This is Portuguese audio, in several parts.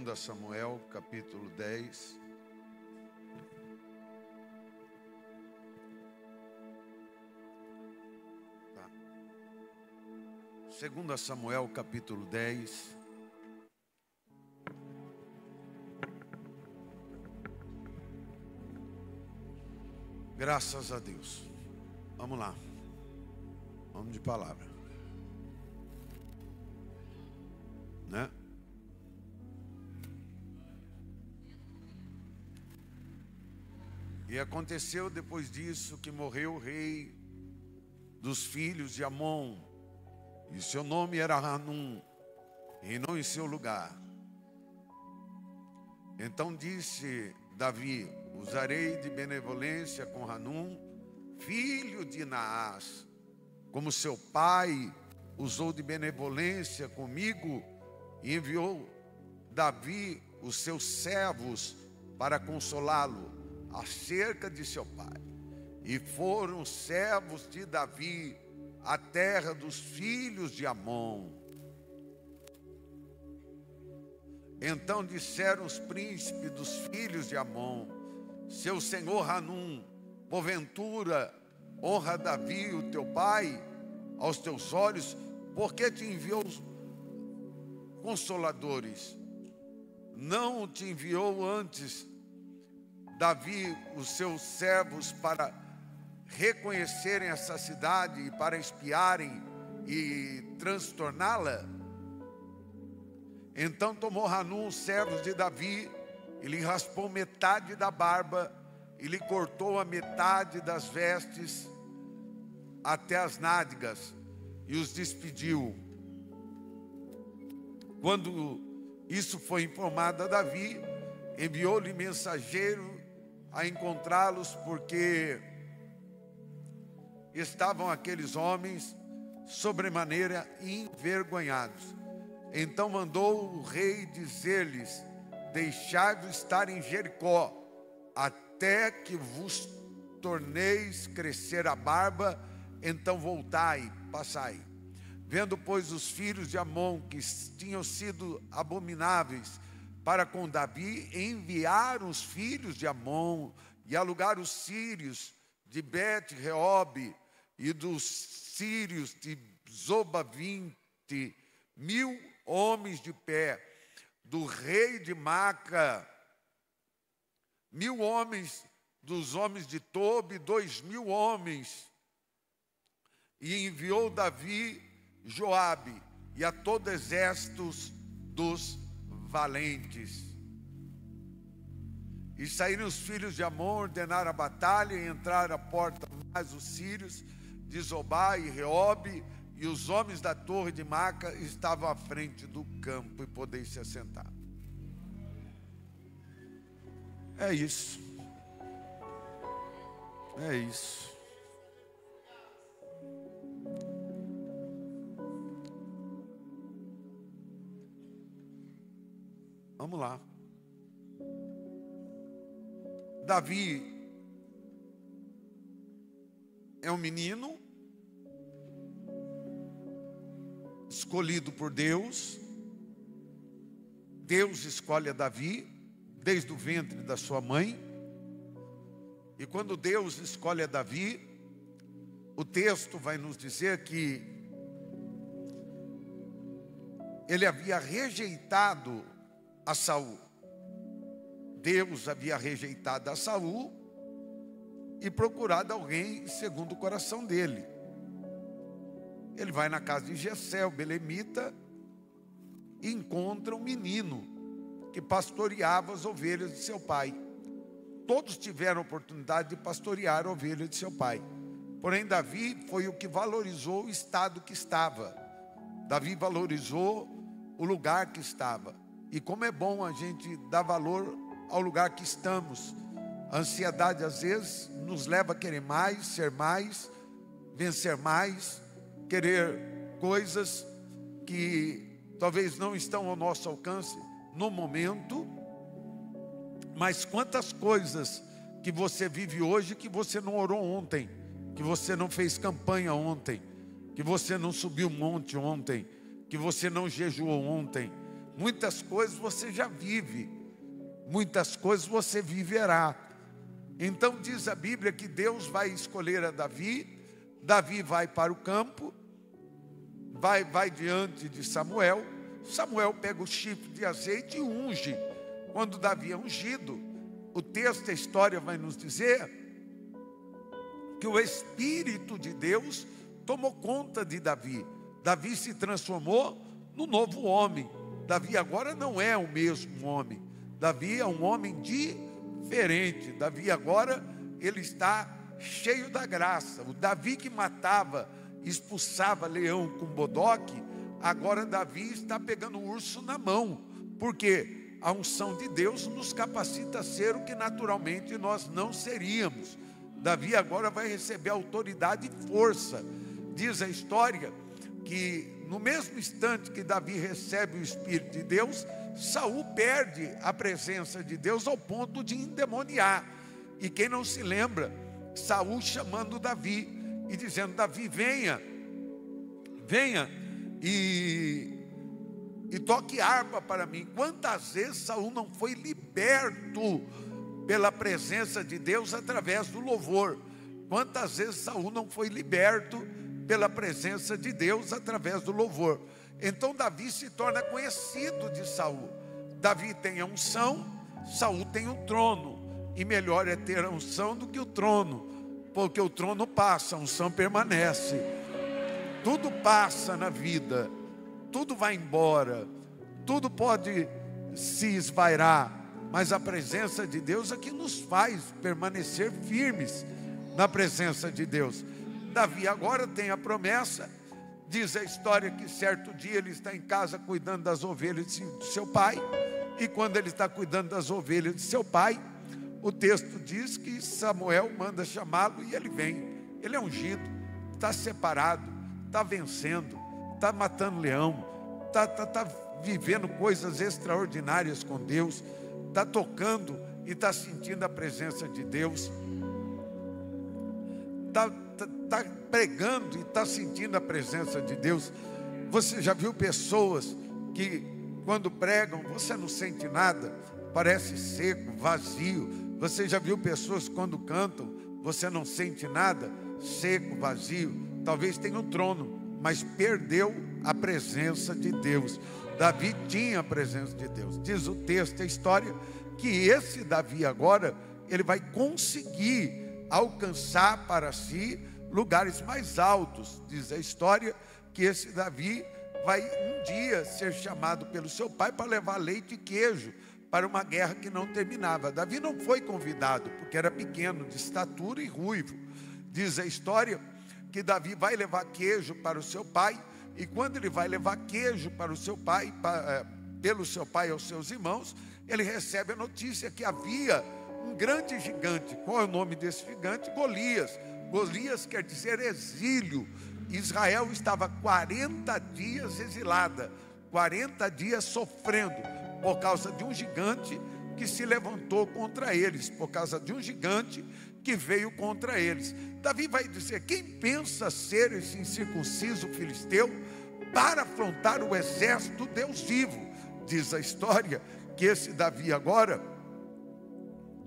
2 Samuel, capítulo 10. Tá. 2 Samuel, capítulo 10. Graças a Deus. Vamos lá. Vamos de palavra. Né? E aconteceu depois disso que morreu o rei dos filhos de Amon, e seu nome era Hanum, reinou em seu lugar. Então disse Davi: usarei de benevolência com Hanum, filho de Naás, como seu pai usou de benevolência comigo. E enviou Davi os seus servos para consolá-lo acerca de seu pai. E foram servos de Davi à terra dos filhos de Amon. Então disseram os príncipes dos filhos de Amon: seu senhor Hanum, porventura honra Davi, o teu pai, aos teus olhos, porque te enviou consoladores? Não te enviou antes Davi os seus servos para reconhecerem essa cidade e para espiarem e transtorná-la? Então tomou Hanum os servos de Davi e lhe raspou metade da barba e lhe cortou a metade das vestes até as nádegas e os despediu. Quando isso foi informado a Davi, enviou-lhe mensageiro a encontrá-los, porque estavam aqueles homens sobremaneira envergonhados. Então mandou o rei dizer-lhes: deixai-vos estar em Jericó, até que vos torneis crescer a barba, então voltai, passai. Vendo, pois, os filhos de Amon que tinham sido abomináveis para com Davi, enviaram os filhos de Amon e alugaram os sírios de Bet-Reob e dos sírios de Zoba 20.000 homens de pé, do rei de Maca 1.000 homens, dos homens de Tobi 2.000 homens. E enviou Davi Joabe e a todo exércitos dos valentes. E saíram os filhos de Amon, ordenaram a batalha e entraram à porta mais os sírios de Zobá e Reobe, e os homens da torre de Maca estavam à frente do campo. E podeis se assentar. É isso. É isso. Vamos lá. Davi é um menino escolhido por Deus. Deus escolhe a Davi desde o ventre da sua mãe. E quando Deus escolhe a Davi, o texto vai nos dizer que ele havia rejeitado a Saul. Deus havia rejeitado a Saul e procurado alguém segundo o coração dele. Ele vai na casa de Jessé, o belemita, e encontra um menino que pastoreava as ovelhas de seu pai. Todos tiveram a oportunidade de pastorear a ovelha de seu pai. Porém, Davi foi o que valorizou o estado que estava. Davi valorizou o lugar que estava. E como é bom a gente dar valor ao lugar que estamos. A ansiedade às vezes nos leva a querer mais, ser mais, vencer mais, querer coisas que talvez não estão ao nosso alcance no momento. Mas quantas coisas que você vive hoje que você não orou ontem, que você não fez campanha ontem, que você não subiu monte ontem, que você não jejuou ontem. muitas coisas você já vive, muitas coisas você viverá. Então diz a Bíblia que Deus vai escolher a Davi. Davi vai para o campo, vai diante de Samuel. Samuel pega o chifre de azeite e unge. Quando Davi é ungido, o texto, a história vai nos dizer que o Espírito de Deus tomou conta de Davi. Davi se transformou no novo homem. Davi agora não é o mesmo homem. Davi é um homem diferente. Davi agora, ele está cheio da graça. O Davi que matava, expulsava leão com bodoque, agora Davi está pegando o urso na mão. Porque a unção de Deus nos capacita a ser o que naturalmente nós não seríamos. Davi agora vai receber autoridade e força. Diz a história que no mesmo instante que Davi recebe o Espírito de Deus, Saul perde a presença de Deus ao ponto de endemoniar. E quem não se lembra, Saul chamando Davi e dizendo: Davi, venha e toque harpa para mim. Quantas vezes Saul não foi liberto pela presença de Deus através do louvor? Quantas vezes Saul não foi liberto pela presença de Deus através do louvor? Então Davi se torna conhecido de Saul. Davi tem a unção, Saul tem o trono. E melhor é ter a unção do que o trono, porque o trono passa, a unção permanece. Tudo passa na vida, tudo vai embora, tudo pode se esvairar, mas a presença de Deus é que nos faz permanecer firmes na presença de Deus. Davi agora tem a promessa. Diz a história que certo dia ele está em casa cuidando das ovelhas de seu pai. E quando ele está cuidando das ovelhas de seu pai, o texto diz que Samuel manda chamá-lo e ele vem. Ele é ungido, está separado, está vencendo, está matando leão, está vivendo coisas extraordinárias com Deus, está tocando e está sentindo a presença de Deus, está pregando e está sentindo a presença de Deus. Você já viu pessoas que quando pregam você não sente nada, parece seco, vazio? Você já viu pessoas quando cantam, você não sente nada, seco, vazio? Talvez tenha um trono, mas perdeu a presença de Deus. Davi tinha a presença de Deus. Diz o texto, a história, que esse Davi agora, ele vai conseguir alcançar para si lugares mais altos. Diz a história que esse Davi vai um dia ser chamado pelo seu pai para levar leite e queijo para uma guerra que não terminava. Davi não foi convidado, porque era pequeno, de estatura e ruivo. Diz a história que Davi vai levar queijo para o seu pai, e quando ele vai levar queijo para o seu pai, pelo seu pai aos seus irmãos, ele recebe a notícia que havia um grande gigante. Qual é o nome desse gigante? Golias. Golias quer dizer exílio. Israel estava 40 dias exilada, 40 dias sofrendo, por causa de um gigante que se levantou contra eles, por causa de um gigante que veio contra eles. Davi vai dizer: quem pensa ser esse incircunciso filisteu para afrontar o exército do Deus vivo? Diz a história que esse Davi agora,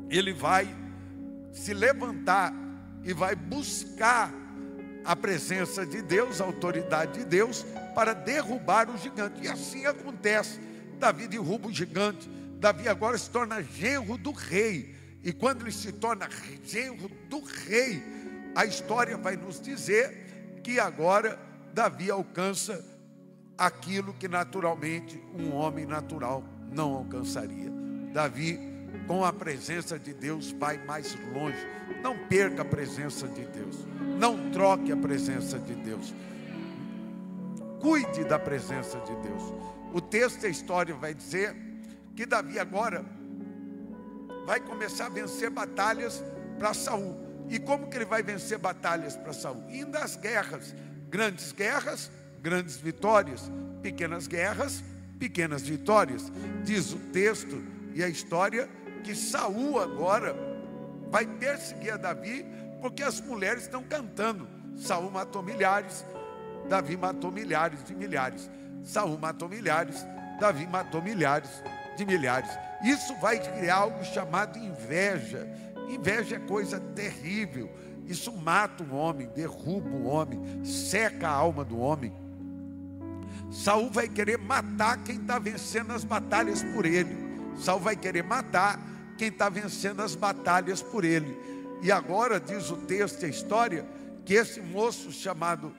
ele vai se levantar e vai buscar a presença de Deus, a autoridade de Deus, para derrubar o gigante. E assim acontece. Davi derruba o gigante. Davi agora se torna genro do rei. E quando ele se torna genro do rei, a história vai nos dizer que agora Davi alcança aquilo que naturalmente um homem natural não alcançaria. Davi, com a presença de Deus, vai mais longe. Não perca a presença de Deus. Não troque a presença de Deus. Cuide da presença de Deus. O texto da história vai dizer que Davi agora vai começar a vencer batalhas para Saul. E como que ele vai vencer batalhas para Saul? Indo às guerras, grandes vitórias, pequenas vitórias. Diz o texto e a história que Saul agora vai perseguir a Davi, porque as mulheres estão cantando. Saul matou milhares, Davi matou milhares de milhares. Saul matou milhares, Davi matou milhares de milhares. Isso vai criar algo chamado inveja. Inveja é coisa terrível. Isso mata o homem, derruba o homem, seca a alma do homem. Saul vai querer matar quem está vencendo as batalhas por ele. Saul vai querer matar quem está vencendo as batalhas por ele. E agora diz o texto e a história que esse moço chamado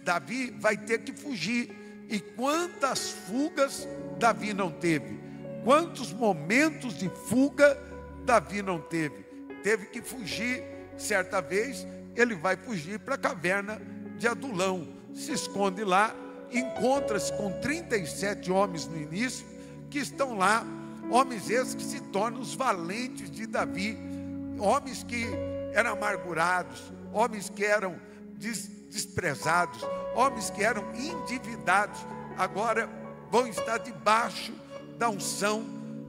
Davi vai ter que fugir. E quantas fugas Davi não teve? Quantos momentos de fuga Davi não teve? Teve que fugir. Certa vez ele vai fugir para a caverna de Adulão, se esconde lá, encontra-se com 37 homens no início, que estão lá, homens esses que se tornam os valentes de Davi, homens que eram amargurados, homens que eram desprezados, homens que eram endividados, agora vão estar debaixo da unção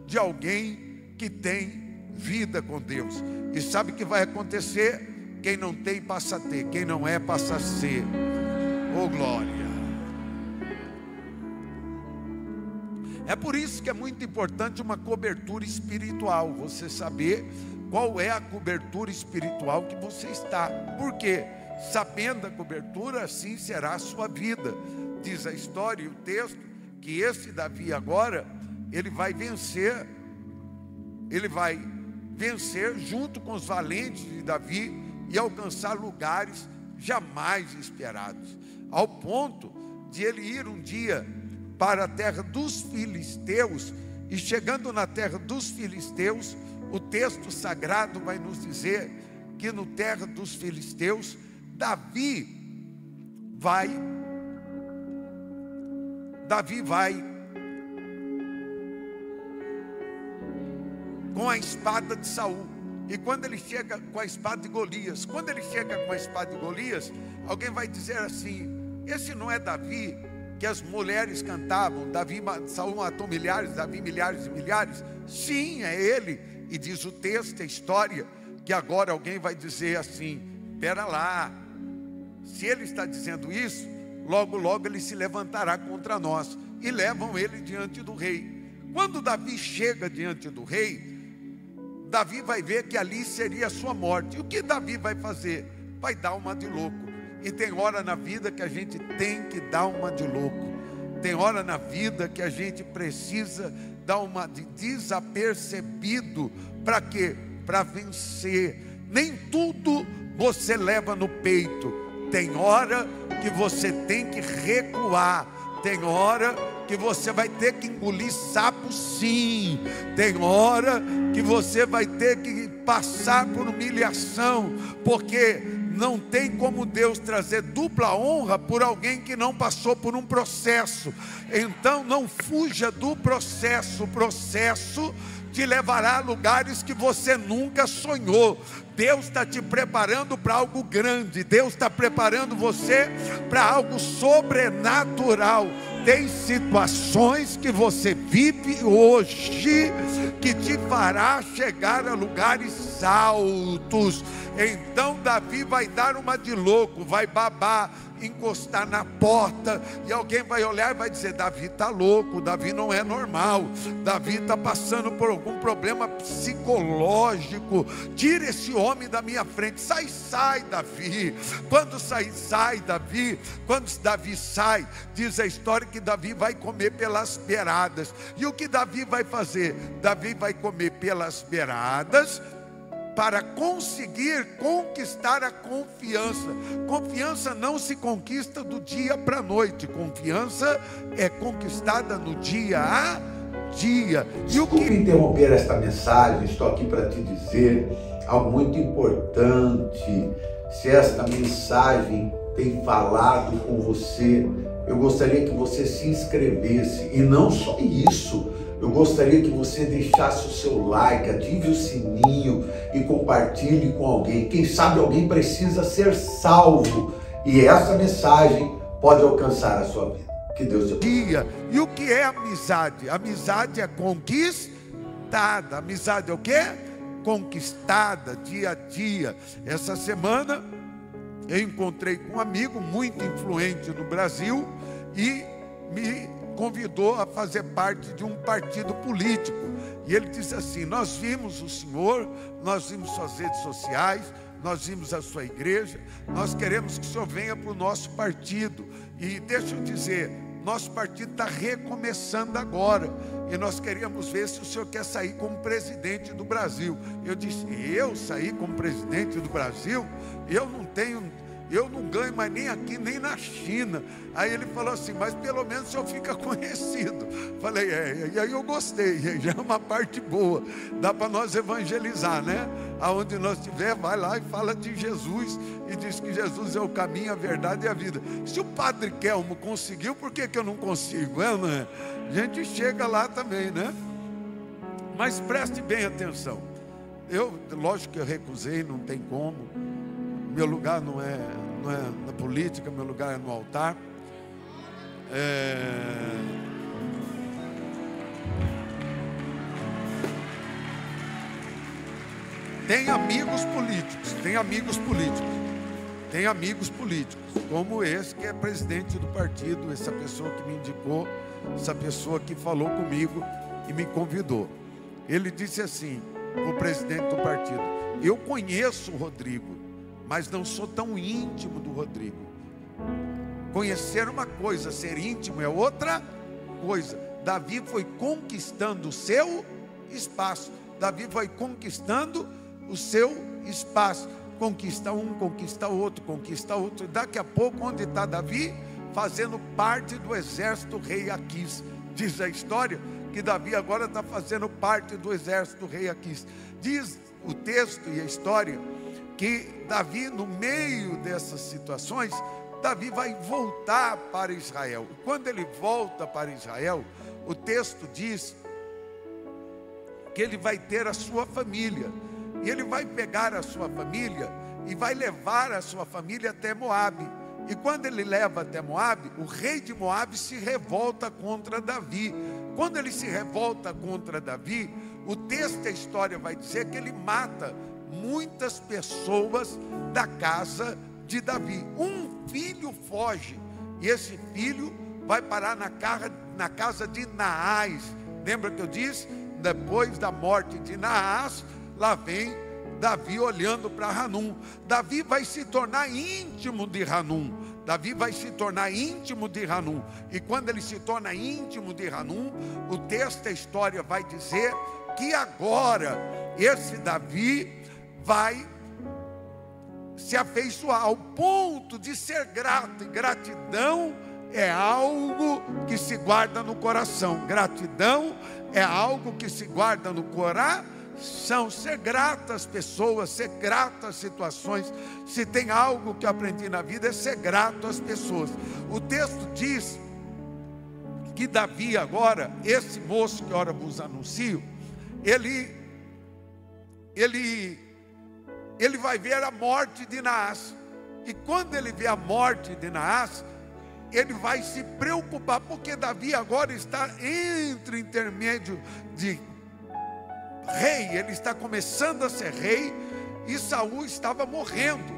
de alguém que tem vida com Deus. E sabe o que vai acontecer? Quem não tem passa a ter, quem não é passa a ser. Oh glória! É por isso que é muito importante uma cobertura espiritual, você saber qual é a cobertura espiritual que você está. Por quê? Sabendo a cobertura, assim será a sua vida. Diz a história e o texto que esse Davi agora, ele vai vencer junto com os valentes de Davi e alcançar lugares jamais esperados, ao ponto de ele ir um dia para a terra dos filisteus, e chegando na terra dos filisteus, o texto sagrado vai nos dizer que no terra dos filisteus, Davi vai com a espada de Saul. E quando ele chega com a espada de Golias, alguém vai dizer assim: esse não é Davi que as mulheres cantavam, Saul matou milhares, Davi milhares e milhares? Sim, é ele. E diz o texto, a história, que agora alguém vai dizer assim: espera lá, se ele está dizendo isso, logo logo ele se levantará contra nós. E levam ele diante do rei. Quando Davi chega diante do rei, Davi vai ver que ali seria a sua morte. E o que Davi vai fazer? Vai dar uma de louco. E tem hora na vida que a gente tem que dar uma de louco. Tem hora na vida que a gente precisa dar uma de desapercebido. Para quê? Para vencer. Nem tudo você leva no peito. Tem hora que você tem que recuar. Tem hora que você vai ter que engolir sapo, sim. Tem hora que você vai ter que passar por humilhação, porque não tem como Deus trazer dupla honra por alguém que não passou por um processo. Então não fuja do processo. O processo te levará a lugares que você nunca sonhou. Deus está te preparando para algo grande. Deus está preparando você para algo sobrenatural. Tem situações que você vive hoje que te fará chegar a lugares altos. Então Davi vai dar uma de louco, vai babar, encostar na porta, e alguém vai olhar e vai dizer: Davi está louco, Davi não é normal, Davi está passando por algum problema psicológico, tira esse homem da minha frente. Sai Davi. Quando sai Davi. Quando Davi sai, diz a história que Davi vai comer pelas beiradas. E o que Davi vai fazer? Davi vai comer pelas beiradas para conseguir conquistar a confiança. Confiança não se conquista do dia para a noite. Confiança é conquistada no dia a dia. Desculpe interromper esta mensagem, estou aqui para te dizer algo muito importante. Se esta mensagem tem falado com você, eu gostaria que você se inscrevesse. E não só isso, eu gostaria que você deixasse o seu like, ative o sininho e compartilhe com alguém. Quem sabe alguém precisa ser salvo e essa mensagem pode alcançar a sua vida. Que Deus te abençoe. E o que é amizade? Amizade é conquistada. Amizade é o quê? Conquistada dia a dia. Essa semana eu encontrei com um amigo muito influente no Brasil e me convidou a fazer parte de um partido político. E ele disse assim: nós vimos o senhor, nós vimos suas redes sociais, nós vimos a sua igreja, nós queremos que o senhor venha para o nosso partido. E deixa eu dizer, nosso partido está recomeçando agora, e nós queríamos ver se o senhor quer sair como presidente do Brasil. Eu disse: eu sair como presidente do Brasil? Eu não ganho mais nem aqui, nem na China. Aí ele falou assim: mas pelo menos o senhor fica conhecido. Falei: e aí eu gostei, já é uma parte boa, dá para nós evangelizar, né? Aonde nós estiver, vai lá e fala de Jesus, e diz que Jesus é o caminho, a verdade e a vida. Se o Padre Kelmo conseguiu, por que eu não consigo? Não é? A gente chega lá também, né? Mas preste bem atenção. Lógico que eu recusei, não tem como. Meu lugar não é na política, meu lugar é no altar. Tem amigos políticos, como esse que é presidente do partido, essa pessoa que me indicou, essa pessoa que falou comigo e me convidou. Ele disse assim, o presidente do partido: eu conheço o Rodrigo, mas não sou tão íntimo do Rodrigo. Conhecer uma coisa, ser íntimo é outra coisa. Davi foi conquistando o seu espaço. Davi foi conquistando o seu espaço. Conquista um, conquista outro, conquista outro. Daqui a pouco, onde está Davi? Fazendo parte do exército rei Aquis. Diz a história que Davi agora está fazendo parte do exército rei Aquis. Diz o texto e a história que Davi, no meio dessas situações, Davi vai voltar para Israel. Quando ele volta para Israel, o texto diz que ele vai ter a sua família. E ele vai pegar a sua família e vai levar a sua família até Moabe. E quando ele leva até Moabe, o rei de Moabe se revolta contra Davi. Quando ele se revolta contra Davi, o texto da história vai dizer que ele mata muitas pessoas da casa de Davi. Um filho foge, e esse filho vai parar na casa de Naás. Lembra que eu disse? Depois da morte de Naás, lá vem Davi olhando para Hanum. Davi vai se tornar íntimo de Hanum. E quando ele se torna íntimo de Hanum, o texto da história vai dizer que agora esse Davi vai se afeiçoar ao ponto de ser grato. E gratidão é algo que se guarda no coração. Gratidão é algo que se guarda no coração. Ser grato às pessoas, ser grato às situações. Se tem algo que eu aprendi na vida, é ser grato às pessoas. O texto diz que Davi agora, esse moço que ora vos anuncio, ele vai ver a morte de Naás. E quando ele vê a morte de Naás, ele vai se preocupar, porque Davi agora está entre intermédio de rei. Ele está começando a ser rei, e Saul estava morrendo.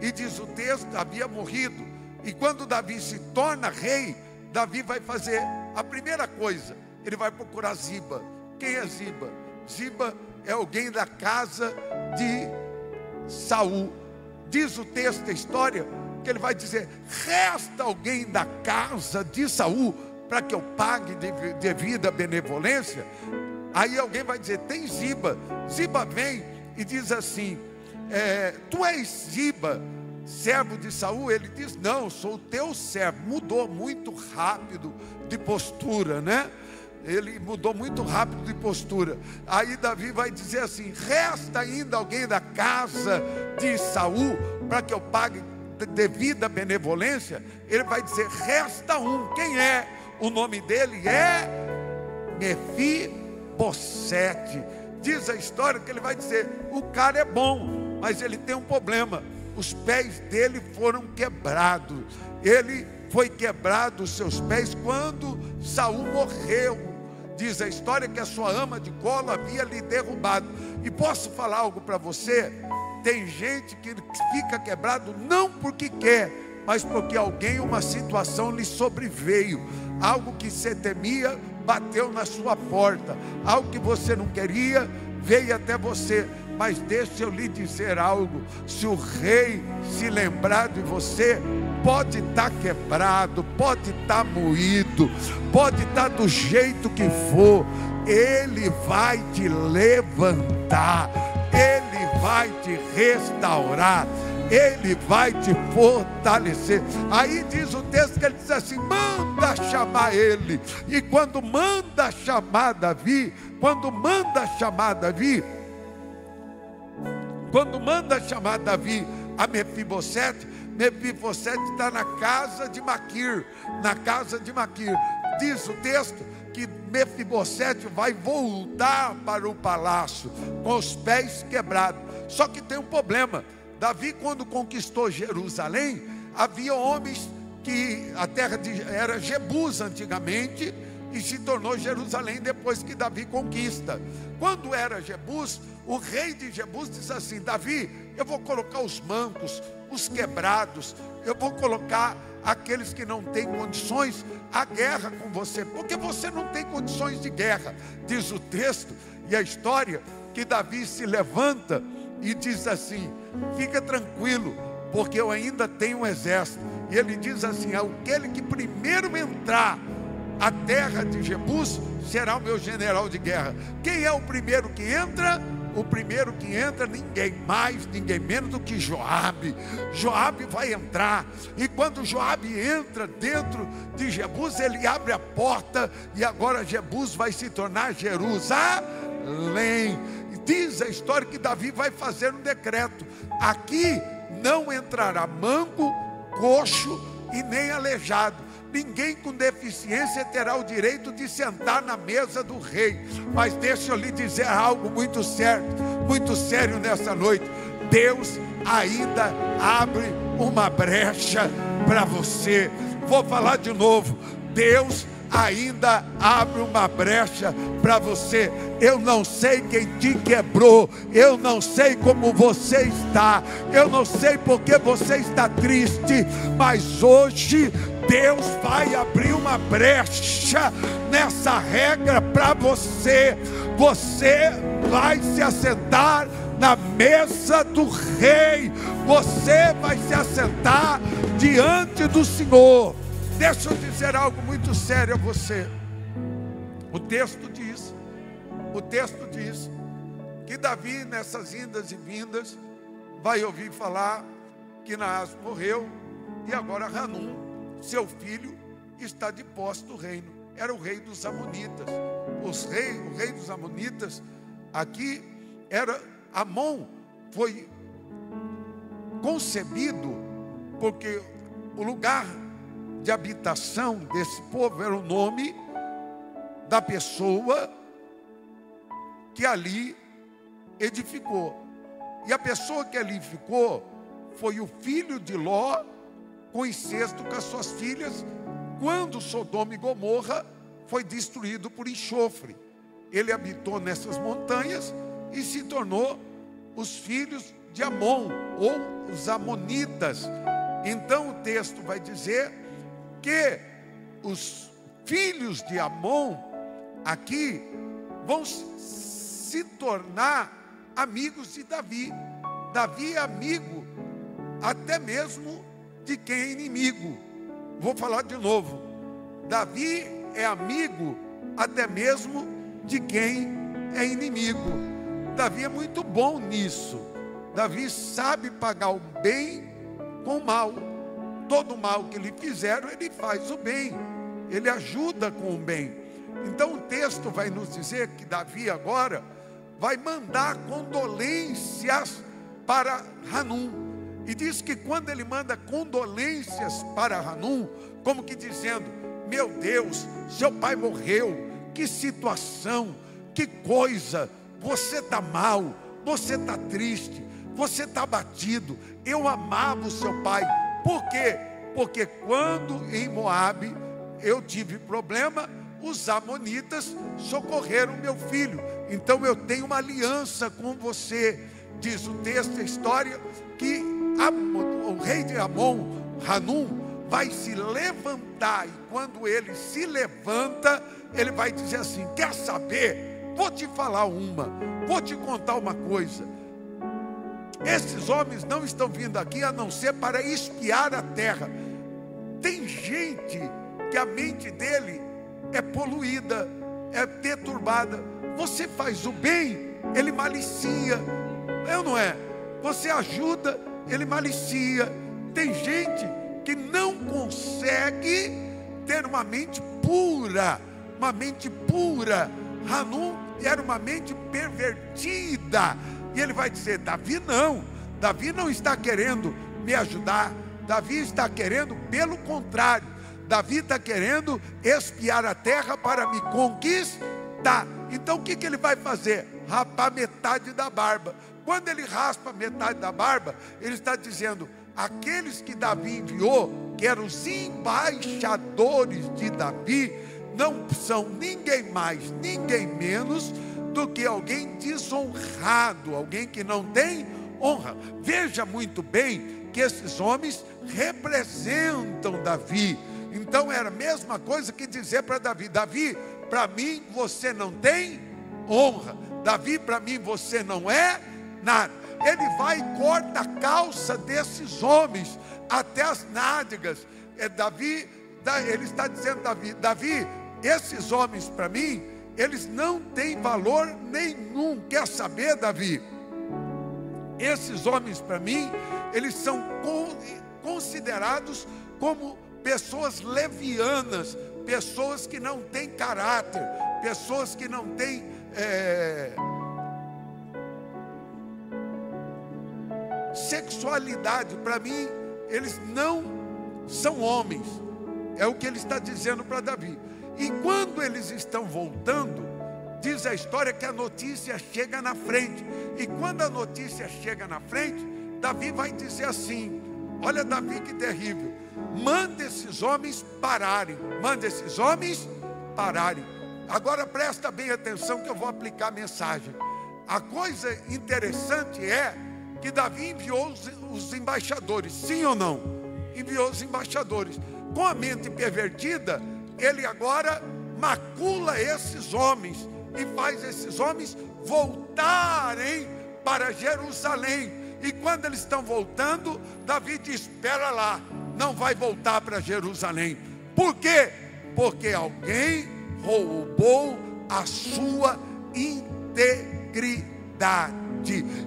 E diz o texto, havia morrido. E quando Davi se torna rei, Davi vai fazer a primeira coisa, ele vai procurar Ziba. Quem é Ziba? Ziba é alguém da casa de Saul. Diz o texto da história que ele vai dizer: resta alguém da casa de Saul para que eu pague devida benevolência? Aí alguém vai dizer: tem Ziba. Ziba vem e diz assim: tu és Ziba, servo de Saul? Ele diz: não, sou o teu servo. Mudou muito rápido de postura, né? Ele mudou muito rápido de postura. Aí Davi vai dizer assim: resta ainda alguém da casa de Saul para que eu pague devida benevolência? Ele vai dizer: resta um. Quem é? O nome dele é Mefibosete. Diz a história que ele vai dizer: o cara é bom, mas ele tem um problema. Os pés dele foram quebrados. Ele foi quebrado os seus pés quando Saul morreu. Diz a história que a sua ama de colo havia lhe derrubado. E posso falar algo para você? Tem gente que fica quebrado não porque quer, mas porque alguém, uma situação lhe sobreveio, algo que você temia bateu na sua porta, algo que você não queria veio até você. Mas deixa eu lhe dizer algo: se o rei se lembrar de você, pode estar quebrado, pode estar moído, pode estar do jeito que for, ele vai te levantar, ele vai te restaurar, ele vai te fortalecer. Aí diz o texto que ele diz assim: manda chamar ele. E quando manda chamar Davi, a Mefibosete está na casa de Maquir. Diz o texto que Mefibosete vai voltar para o palácio com os pés quebrados. Só que tem um problema. Davi, quando conquistou Jerusalém, havia homens que a terra era Jebus antigamente e se tornou Jerusalém depois que Davi conquista. Quando era Jebus, o rei de Jebus diz assim: Davi, eu vou colocar os mancos, os quebrados, eu vou colocar aqueles que não têm condições à guerra com você, porque você não tem condições de guerra. Diz o texto e a história que Davi se levanta e diz assim: fica tranquilo, porque eu ainda tenho um exército. E ele diz assim: aquele que primeiro entrar a terra de Jebus será o meu general de guerra. Quem é o primeiro que entra? O primeiro que entra, ninguém mais, ninguém menos do que Joabe. Joabe vai entrar, e quando Joabe entra dentro de Jebus, ele abre a porta, e agora Jebus vai se tornar Jerusalém. Diz a história que Davi vai fazer um decreto: aqui não entrará manco, coxo e nem aleijado. Ninguém com deficiência terá o direito de sentar na mesa do rei. Mas deixa eu lhe dizer algo muito sério nessa noite: Deus ainda abre uma brecha para você. Vou falar de novo: Deus ainda abre uma brecha para você. Eu não sei quem te quebrou, eu não sei como você está, eu não sei porque você está triste, mas hoje Deus vai abrir uma brecha nessa regra para você. Você vai se assentar na mesa do rei, você vai se assentar diante do Senhor. Deixa eu dizer algo muito sério a você. O texto diz que Davi, nessas indas e vindas, vai ouvir falar que Naás morreu, e agora Hanum, seu filho, está de posse do reino. Era o rei dos Amonitas. O rei dos Amonitas aqui era Amon. Foi concebido porque o lugar de habitação desse povo era o nome da pessoa que ali edificou. E a pessoa que ali ficou foi o filho de Ló, com incesto com as suas filhas, quando Sodoma e Gomorra foi destruído por enxofre. Ele habitou nessas montanhas e se tornou os filhos de Amon, ou os Amonitas. Então o texto vai dizer que os filhos de Amon aqui vão se tornar amigos de Davi. Davi é amigo até mesmo de quem é inimigo. Vou falar de novo: Davi é amigo até mesmo de quem é inimigo. Davi é muito bom nisso. Davi sabe pagar o bem com o mal. Todo mal que lhe fizeram, ele faz o bem, ele ajuda com o bem. Então o texto vai nos dizer que Davi agora vai mandar condolências para Hanum. E diz que quando ele manda condolências para Hanum, como que dizendo: meu Deus, seu pai morreu, que situação, que coisa, você está mal, você está triste, você está abatido, eu amava o seu pai. Por quê? Porque quando em Moabe eu tive problema, os amonitas socorreram meu filho. Então eu tenho uma aliança com você. Diz o texto, a história, que o rei de Amon, Hanum vai se levantar, e quando ele se levanta, ele vai dizer assim: quer saber? Vou te falar vou te contar uma coisa. Esses homens não estão vindo aqui a não ser para espiar a terra. Tem gente que a mente dele é poluída, é deturbada. Você faz o bem, ele malicia, é ou não é? Você ajuda, ele malicia. Tem gente que não consegue ter uma mente pura, uma mente pura. Hanum era uma mente pervertida, e ele vai dizer: Davi não está querendo me ajudar, Davi está querendo, pelo contrário, Davi está querendo espiar a terra para me conquistar. Então o que ele vai fazer? Rapar metade da barba. Quando ele raspa metade da barba, ele está dizendo: aqueles que Davi enviou, que eram os embaixadores de Davi, não são ninguém mais, ninguém menos do que alguém desonrado, alguém que não tem honra. Veja muito bem que esses homens representam Davi. Então era a mesma coisa que dizer para Davi: Davi, para mim você não tem honra. Davi, para mim você não é nada. Ele vai e corta a calça desses homens até as nádegas. Ele está dizendo: Davi, esses homens para mim, eles não têm valor nenhum. Quer saber, Davi? Esses homens para mim, eles são considerados como pessoas levianas, pessoas que não têm caráter, pessoas que não têm sexualidade. Para mim, eles não são homens. É o que ele está dizendo para Davi. E quando eles estão voltando, diz a história que a notícia chega na frente. E quando a notícia chega na frente, Davi vai dizer assim: olha, Davi, que terrível. Manda esses homens pararem. Manda esses homens pararem. Agora presta bem atenção que eu vou aplicar a mensagem. A coisa interessante é que Davi enviou os embaixadores. Sim ou não? Enviou os embaixadores. Com a mente pervertida, ele agora macula esses homens e faz esses homens voltarem para Jerusalém. E quando eles estão voltando, Davi diz: espera lá, não vai voltar para Jerusalém. Por quê? Porque alguém roubou a sua integridade.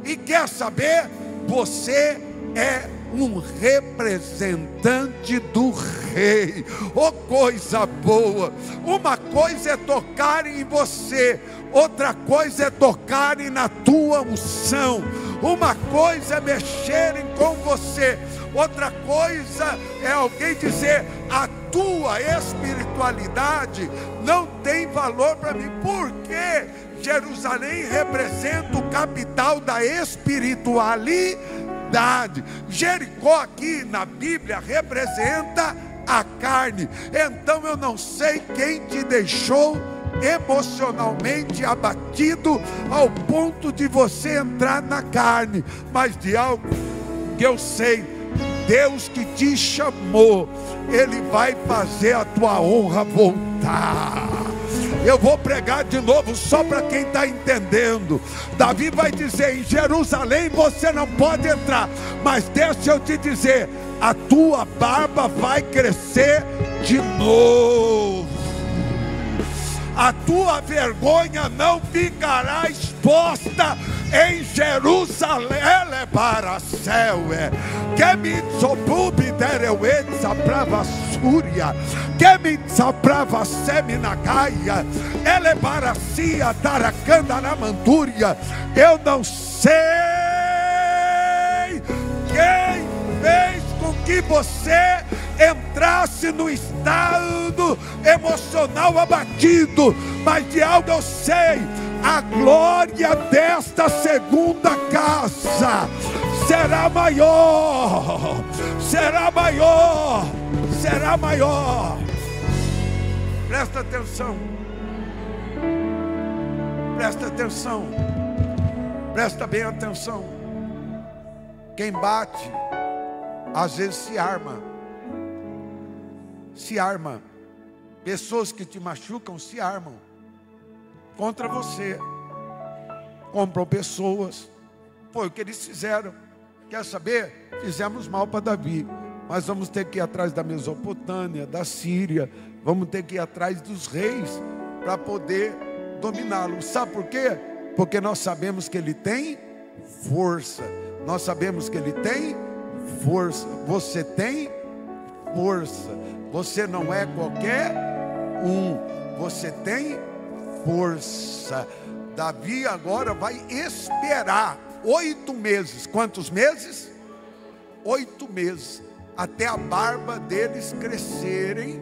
E quer saber? Você é um representante do rei. Oh, coisa boa! Uma coisa é tocarem em você, outra coisa é tocarem na tua unção. Uma coisa é mexerem com você, outra coisa é alguém dizer: a tua espiritualidade não tem valor para mim. Por quê? Jerusalém representa o capital da espiritualidade. Jericó aqui na Bíblia representa a carne. Então eu não sei quem te deixou emocionalmente abatido ao ponto de você entrar na carne, mas de algo que eu sei: Deus que te chamou, Ele vai fazer a tua honra voltar. Eu vou pregar de novo só para quem está entendendo. Davi vai dizer: em Jerusalém você não pode entrar, mas deixa eu te dizer, a tua barba vai crescer de novo. A tua vergonha não ficará exposta em Jerusalém. Ela é para céu, que me sobubi dereuetsa prava súria, que me saprava seminagaia, ela é para cia taracanda na mandúria. Eu não sei quem fez com que você entrasse no estado emocional abatido, mas de algo eu sei: a glória desta segunda casa será maior, será maior, será maior. Presta atenção, presta atenção, presta bem atenção. Quem bate às vezes se arma. se arma. Pessoas que te machucam se armam contra você. Compram pessoas. Foi o que eles fizeram. Quer saber? Fizemos mal para Davi. Mas vamos ter que ir atrás da Mesopotâmia, da Síria. Vamos ter que ir atrás dos reis para poder dominá-lo. Sabe por quê? Porque nós sabemos que ele tem força. Nós sabemos que ele tem força. Você tem força. Você não é qualquer um. Você tem força. Davi agora vai esperar 8 meses. Quantos meses? 8 meses. Até a barba deles crescerem.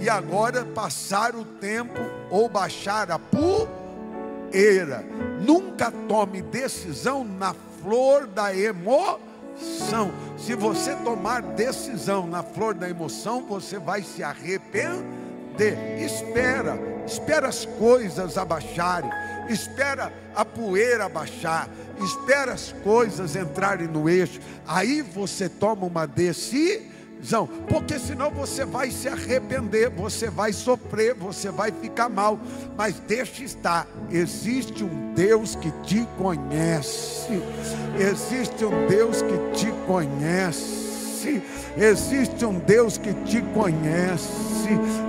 E agora passar o tempo ou baixar a poeira. Nunca tome decisão na flor da emoção. Se você tomar decisão na flor da emoção, você vai se arrepender. Espera as coisas abaixarem. Espera a poeira abaixar. Espera as coisas entrarem no eixo. Aí você toma uma decisão. Porque senão você vai se arrepender. Você vai sofrer. Você vai ficar mal. Mas deixa estar. Existe um Deus que te conhece. Existe um Deus que te conhece. Existe um Deus que te conhece.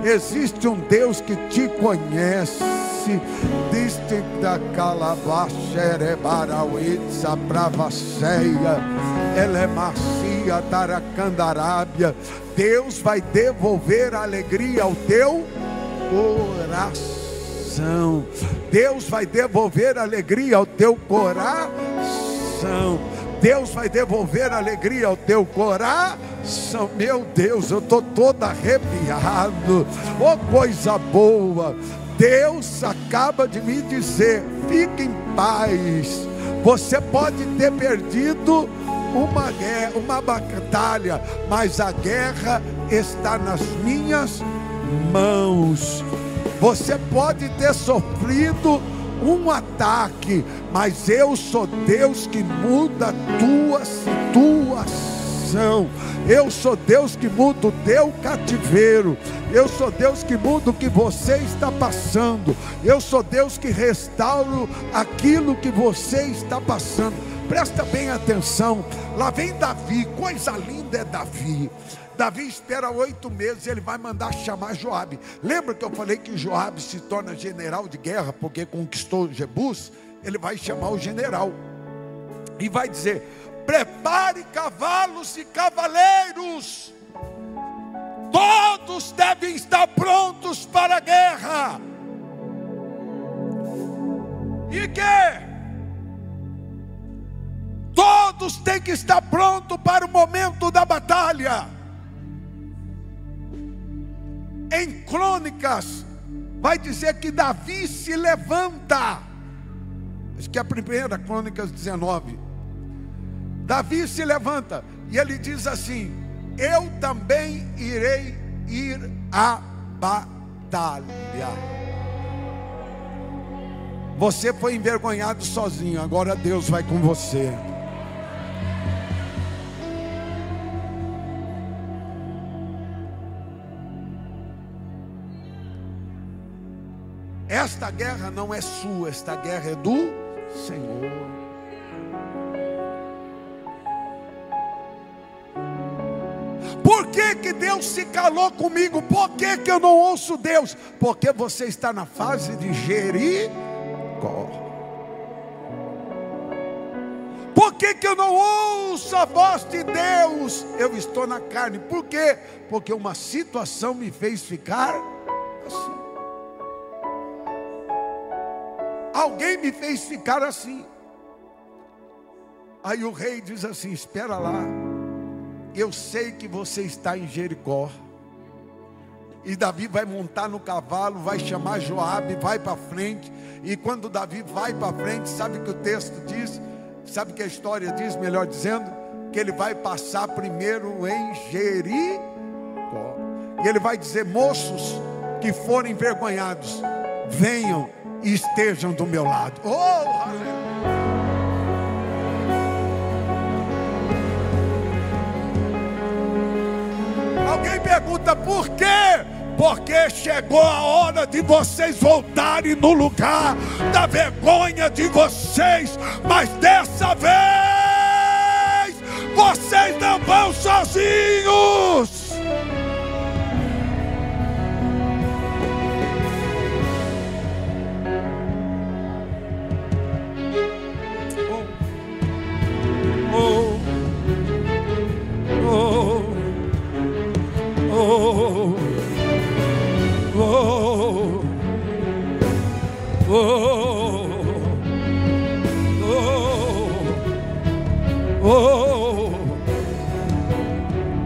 Existe um Deus que te conhece. Diste da calabaxere barauitza bravaceia, ela é macia taracandarábia. Deus vai devolver a alegria ao teu coração. Deus vai devolver a alegria ao teu coração. Deus vai devolver a alegria ao teu coração. Meu Deus, eu estou todo arrepiado. Oh, coisa boa. Deus acaba de me dizer: fique em paz. Você pode ter perdido uma guerra, uma batalha, mas a guerra está nas minhas mãos. Você pode ter sofrido um ataque, mas eu sou Deus que muda a tua situação. Eu sou Deus que muda o teu cativeiro. Eu sou Deus que muda o que você está passando. Eu sou Deus que restauro aquilo que você está passando. Presta bem atenção. Lá vem Davi. Coisa linda é Davi. Davi espera 8 meses, ele vai mandar chamar Joabe. Lembra que eu falei que Joabe se torna general de guerra porque conquistou Jebus? Ele vai chamar o general e vai dizer: prepare cavalos e cavaleiros, todos devem estar prontos para a guerra. E que? Todos têm que estar prontos para o momento da batalha. Em Crônicas vai dizer que Davi se levanta. Acho que é a primeira, Crônicas 19. Davi se levanta e ele diz assim: eu também irei ir à batalha. Você foi envergonhado sozinho, agora Deus vai com você. Esta guerra não é sua, esta guerra é do Senhor. Por que Deus se calou comigo? Por que eu não ouço Deus? Porque você está na fase de Jericó. Por que eu não ouço a voz de Deus? Eu estou na carne. Por quê? Porque uma situação me fez ficar assim. Alguém me fez ficar assim. Aí o rei diz assim: espera lá, eu sei que você está em Jericó. E Davi vai montar no cavalo, vai chamar Joabe, vai para frente. E quando Davi vai para frente, sabe o que o texto diz? Sabe o que a história diz, melhor dizendo? Que ele vai passar primeiro em Jericó. E ele vai dizer: moços que forem envergonhados, venham e estejam do meu lado. Oh, aleluia. Alguém pergunta por quê? Porque chegou a hora de vocês voltarem no lugar da vergonha de vocês. Mas dessa vez, vocês não vão sozinhos.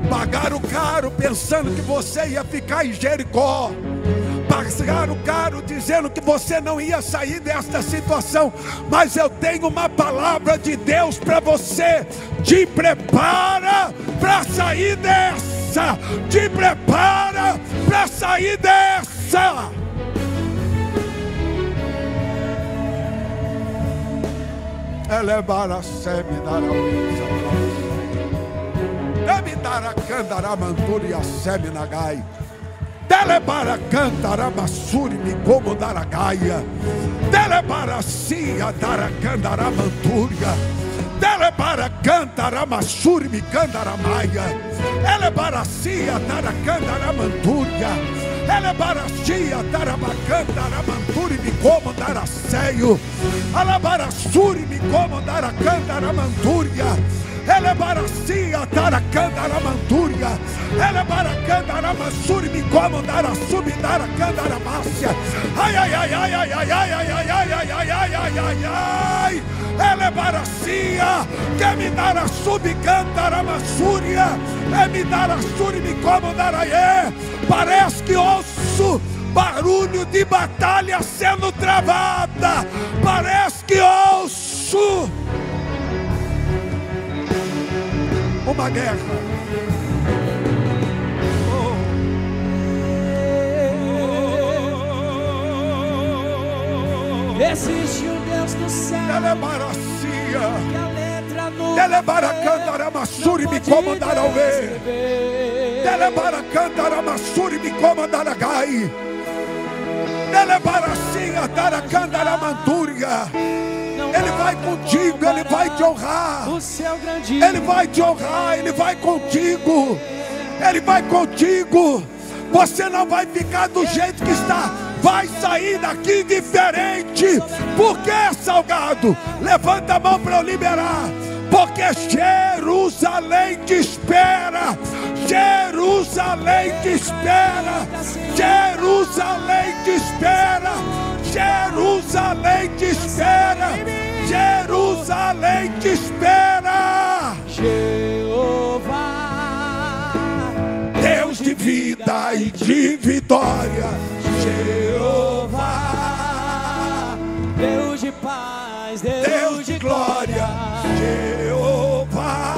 Pagaram caro pensando que você ia ficar em Jericó. Pagaram caro dizendo que você não ia sair desta situação. Mas eu tenho uma palavra de Deus para você. Te prepara para sair dessa. Te prepara para sair dessa. Elevar a seminar a candará manduri a seminagai. Delebara cantara massuri me como daragaia. Delebara cia dara candara manturia. Delebara cantara massuri me candara maia. Elebara cia dara candara manturia. Elebara cia dara bacandara manturi me como daraceio. Alabara suri me como dara candara manturia. Elebaracia taracandara manturia. Elebaracandara massuri me como dara subidara candara mácia. Ai ai ai ai ai ai ai ai ai ai ai ai ai ai ai ai. Elebaracia que me dara subcandara massúria. E me dara suri me como daraie. Parece que ouço barulho de batalha sendo travada. Parece que ouço uma guerra. Existe um Deus do céu. Delebaracia. Que a letra no Delebaracandaramasuri me comandara ao ver. Delebaracandaramasuri me comandara gai. Delebaracia daracandaramanturia. Ele vai contigo, Ele vai te honrar. Ele vai te honrar, Ele vai contigo. Ele vai contigo. Você não vai ficar do jeito que está. Vai sair daqui diferente. Por que, Salgado? Levanta a mão para eu liberar. Porque Jerusalém te espera. Jerusalém te espera. Jerusalém te espera. Jerusalém te espera. Jerusalém te espera. Jeová, Deus de vida e de vitória. Jeová, Deus de paz, Deus de glória. Jeová,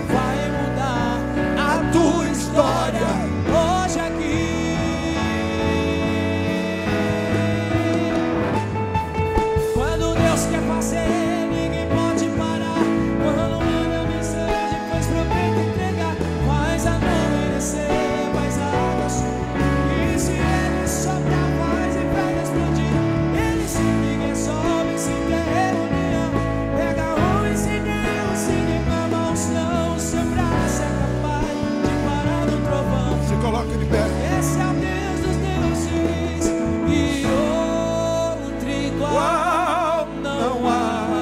vai mudar a tua história. hoje aqui. Quando Deus quer fazer, ninguém pode parar. Quando manda mensagem, depois promete entregar. Faz a nuvem descer, faz a água subir. E se Ele soprar, faz e vai explodir. Ele se ninguém sobe, se tem reunião. Pega um e se com a mão, não. Seu braço é capaz de parar no trovão. Se coloca de pé. Esse é o Deus dos deuses e outro igual não há.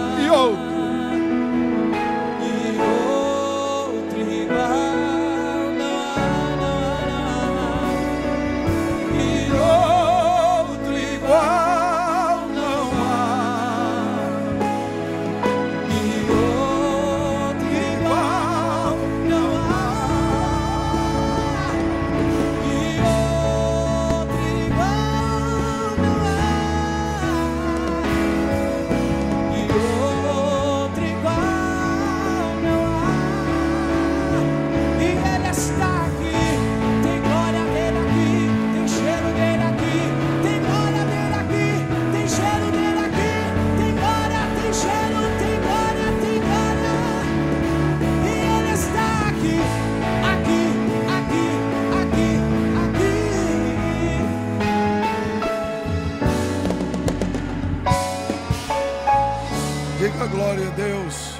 Diga glória a Deus.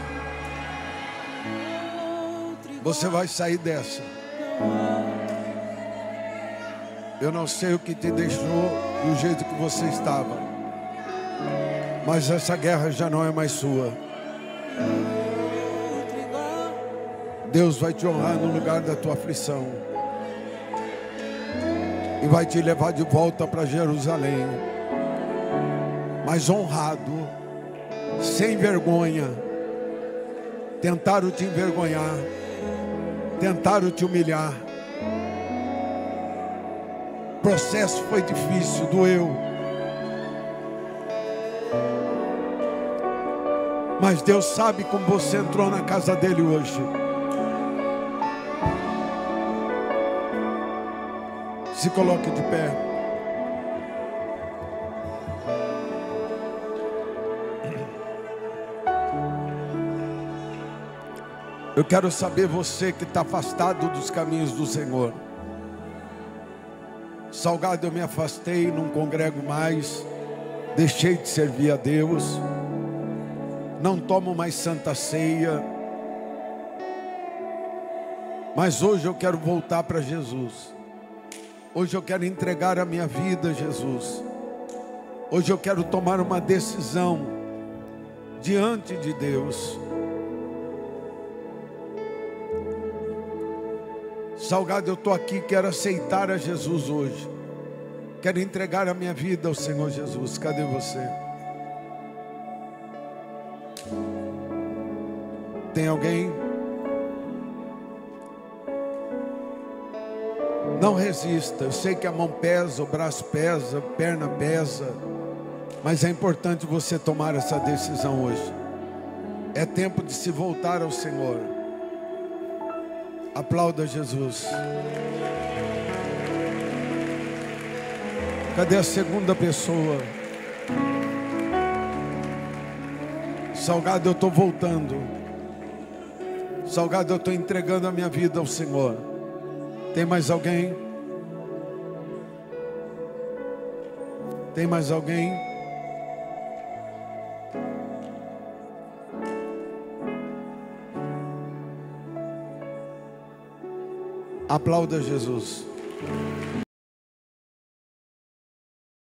Você vai sair dessa. Eu não sei o que te deixou do jeito que você estava, mas essa guerra já não é mais sua. Deus vai te honrar no lugar da tua aflição e vai te levar de volta para Jerusalém, mas honrado, sem vergonha. Tentaram te envergonhar, tentaram te humilhar. O processo foi difícil, doeu. Mas Deus sabe como você entrou na casa dele hoje. Se coloque de pé. Eu quero saber, você que está afastado dos caminhos do Senhor. Salgado, eu me afastei, não congrego mais, deixei de servir a Deus, não tomo mais santa ceia, mas hoje eu quero voltar para Jesus. Hoje eu quero entregar a minha vida a Jesus. Hoje eu quero tomar uma decisão diante de Deus. Salgado, eu estou aqui, quero aceitar a Jesus hoje. Quero entregar a minha vida ao Senhor Jesus. Cadê você? Tem alguém? Não resista. Eu sei que a mão pesa, o braço pesa, a perna pesa, mas é importante você tomar essa decisão hoje. É tempo de se voltar ao Senhor. Aplauda Jesus. Cadê a segunda pessoa? Salgado, eu estou voltando. Salgado, eu estou entregando a minha vida ao Senhor. Tem mais alguém? Tem mais alguém? Aplauda Jesus.